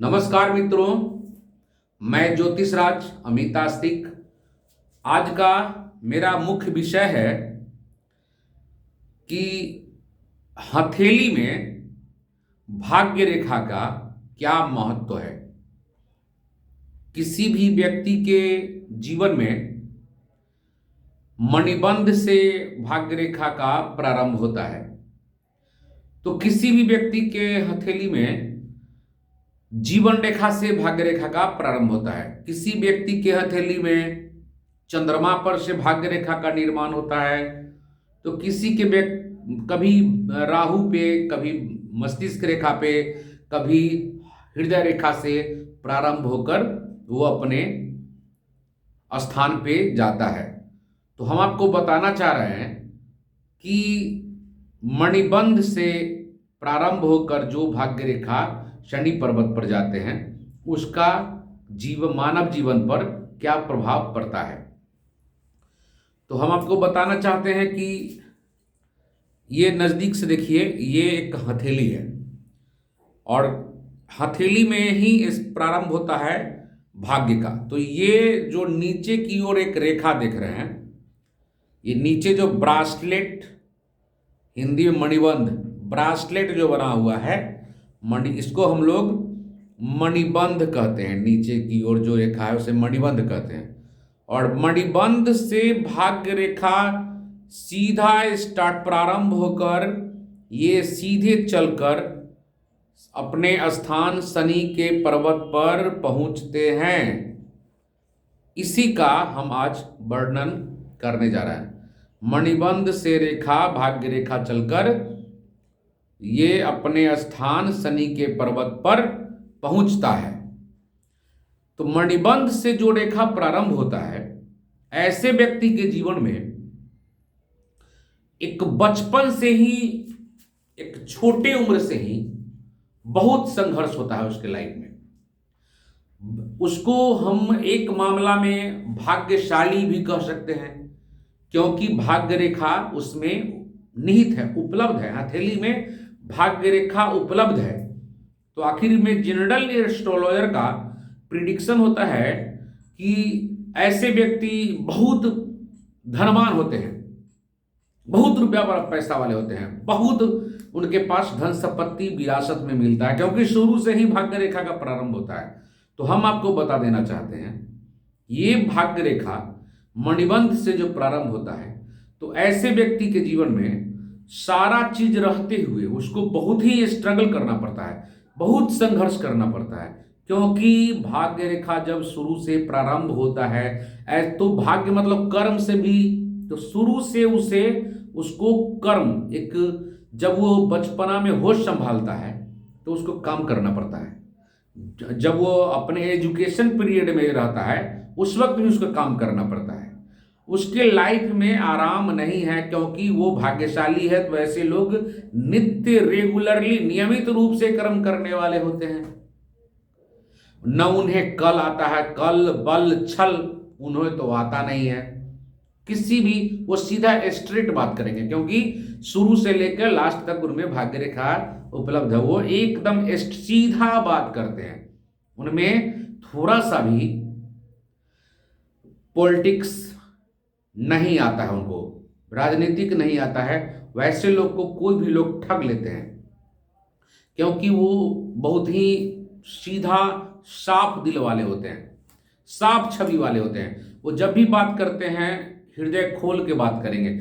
नमस्कार मित्रों, मैं ज्योतिष राज अमित आस्तिक। आज का मेरा मुख्य विषय है कि हथेली में भाग्य रेखा का क्या महत्व है। किसी भी व्यक्ति के जीवन में मणिबंध से भाग्य रेखा का प्रारंभ होता है। तो किसी भी व्यक्ति के हथेली में जीवन रेखा से भाग्य रेखा का प्रारंभ होता है। किसी व्यक्ति के हथेली में चंद्रमा पर से भाग्य रेखा का निर्माण होता है, तो किसी के कभी राहु पे, कभी मस्तिष्क रेखा पे, कभी हृदय रेखा से प्रारंभ होकर वो अपने स्थान पे जाता है। तो हम आपको बताना चाह रहे हैं कि मणिबंध से प्रारंभ होकर जो भाग्य रेखा शनि पर्वत पर जाते हैं उसका मानव जीवन पर क्या प्रभाव पड़ता है। तो हम आपको बताना चाहते हैं कि ये नज़दीक से देखिए, ये एक हथेली है और हथेली में ही इस प्रारंभ होता है भाग्य का। तो ये जो नीचे की ओर एक रेखा देख रहे हैं, ये नीचे जो ब्रासलेट, हिंदी में मणिबंध, ब्रासलेट जो बना हुआ है इसको हम लोग मणिबंध कहते हैं। नीचे की ओर जो रेखा है उसे मणिबंध कहते हैं। और मणिबंध से भाग्य रेखा सीधा प्रारंभ होकर ये सीधे चलकर अपने स्थान शनि के पर्वत पर पहुंचते हैं। इसी का हम आज वर्णन करने जा रहे हैं। मणिबंध से रेखा, भाग्य रेखा चलकर ये अपने स्थान शनि के पर्वत पर पहुंचता है। तो मणिबंध से जो रेखा प्रारंभ होता है, ऐसे व्यक्ति के जीवन में एक बचपन से ही, एक छोटे उम्र से ही बहुत संघर्ष होता है उसके लाइफ में। उसको हम एक मामला में भाग्यशाली भी कह सकते हैं, क्योंकि भाग्य रेखा उसमें निहित है, उपलब्ध है। हथेली में भाग्य रेखा उपलब्ध है। तो आखिर में जनरल एस्ट्रोलॉजर का प्रिडिक्शन होता है कि ऐसे व्यक्ति बहुत धनवान होते हैं, बहुत रुपया वाला पैसा वाले होते हैं, बहुत उनके पास धन संपत्ति विरासत में मिलता है, क्योंकि शुरू से ही भाग्य रेखा का प्रारंभ होता है। तो हम आपको बता देना चाहते हैं, ये भाग्य रेखा मणिबंध से जो प्रारंभ होता है, तो ऐसे व्यक्ति के जीवन में सारा चीज रहते हुए उसको बहुत ही स्ट्रगल करना पड़ता है, बहुत संघर्ष करना पड़ता है। क्योंकि भाग्य रेखा जब शुरू से प्रारंभ होता है, तो भाग्य मतलब कर्म से भी, तो शुरू से उसको कर्म, एक जब वो बचपना में होश संभालता है तो उसको काम करना पड़ता है। जब वो अपने एजुकेशन पीरियड में रहता है उस वक्त भी उसको काम करना पड़ता है। उसके लाइफ में आराम नहीं है, क्योंकि वो भाग्यशाली है। तो ऐसे लोग नित्य रेगुलरली, नियमित रूप से कर्म करने वाले होते हैं। न उन्हें कल आता है, कल बल छल उन्हें तो आता नहीं है। किसी भी वो सीधा स्ट्रेट बात करेंगे, क्योंकि शुरू से लेकर लास्ट तक उनमें भाग्य रेखा उपलब्ध है। वो एकदम सीधा बात करते हैं। उनमें थोड़ा सा भी पॉलिटिक्स नहीं आता है, उनको राजनीतिक नहीं आता है। वैसे लोग को कोई भी लोग ठग लेते हैं, क्योंकि वो बहुत ही सीधा साफ दिल वाले होते हैं, साफ छवि वाले होते हैं। वो जब भी बात करते हैं हृदय खोल के बात करेंगे।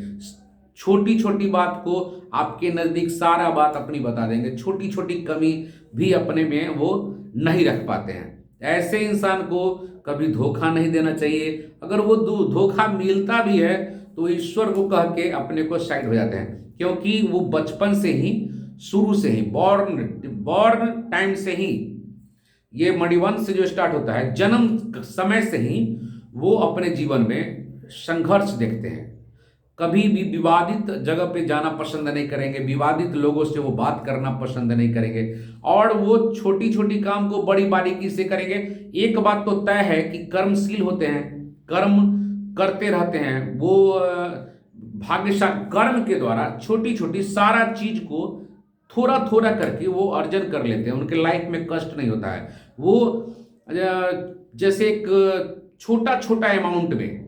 छोटी छोटी बात को आपके नज़दीक सारा बात अपनी बता देंगे। छोटी छोटी कमी भी अपने में वो नहीं रख पाते हैं। ऐसे इंसान को कभी धोखा नहीं देना चाहिए। अगर वो धोखा मिलता भी है तो ईश्वर को कह के अपने को साइड हो जाते हैं, क्योंकि वो बचपन से ही, शुरू से ही, बॉर्न टाइम से ही, ये मणिबंध से जो स्टार्ट होता है, जन्म समय से ही वो अपने जीवन में संघर्ष देखते हैं। कभी भी विवादित जगह पे जाना पसंद नहीं करेंगे, विवादित लोगों से वो बात करना पसंद नहीं करेंगे, और वो छोटी छोटी काम को बड़ी बारीकी से करेंगे। एक बात तो तय है कि कर्मशील होते हैं, कर्म करते रहते हैं। वो भाग्यशाली कर्म के द्वारा छोटी छोटी सारा चीज को थोड़ा थोड़ा करके वो अर्जन कर लेते हैं। उनके लाइफ में कष्ट नहीं होता है। वो जैसे एक छोटा छोटा अमाउंट में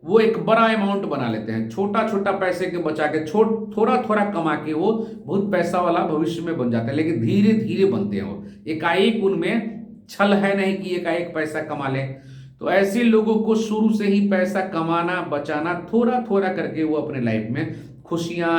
वो एक बड़ा अमाउंट बना लेते हैं, छोटा छोटा पैसे के बचा के थोड़ा थोड़ा कमा के वो बहुत पैसा वाला भविष्य में बन जाते हैं, लेकिन धीरे धीरे बनते हैं वो। एकाएक उनमें छल है नहीं कि एकाएक पैसा कमा लें। तो ऐसे लोगों को शुरू से ही पैसा कमाना बचाना थोड़ा थोड़ा करके वो अपने लाइफ में खुशियां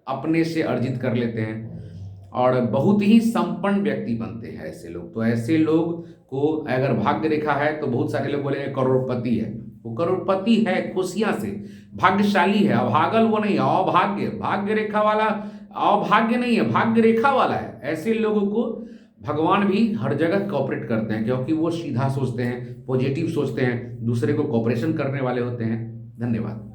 अपने से अर्जित कर लेते हैं और बहुत ही संपन्न व्यक्ति बनते हैं ऐसे लोग। तो ऐसे लोग को अगर भाग्य रेखा है तो बहुत सारे लोग बोले करोड़पति है, वो करोड़पति है खुशियां से, भाग्यशाली है, अभागल वो नहीं है, अभाग्य। भाग्य रेखा वाला अभाग्य नहीं है, भाग्य रेखा वाला है। ऐसे लोगों को भगवान भी हर जगह कॉपरेट करते हैं, क्योंकि वो सीधा सोचते हैं, पॉजिटिव सोचते हैं, दूसरे को कॉपरेशन करने वाले होते हैं। धन्यवाद।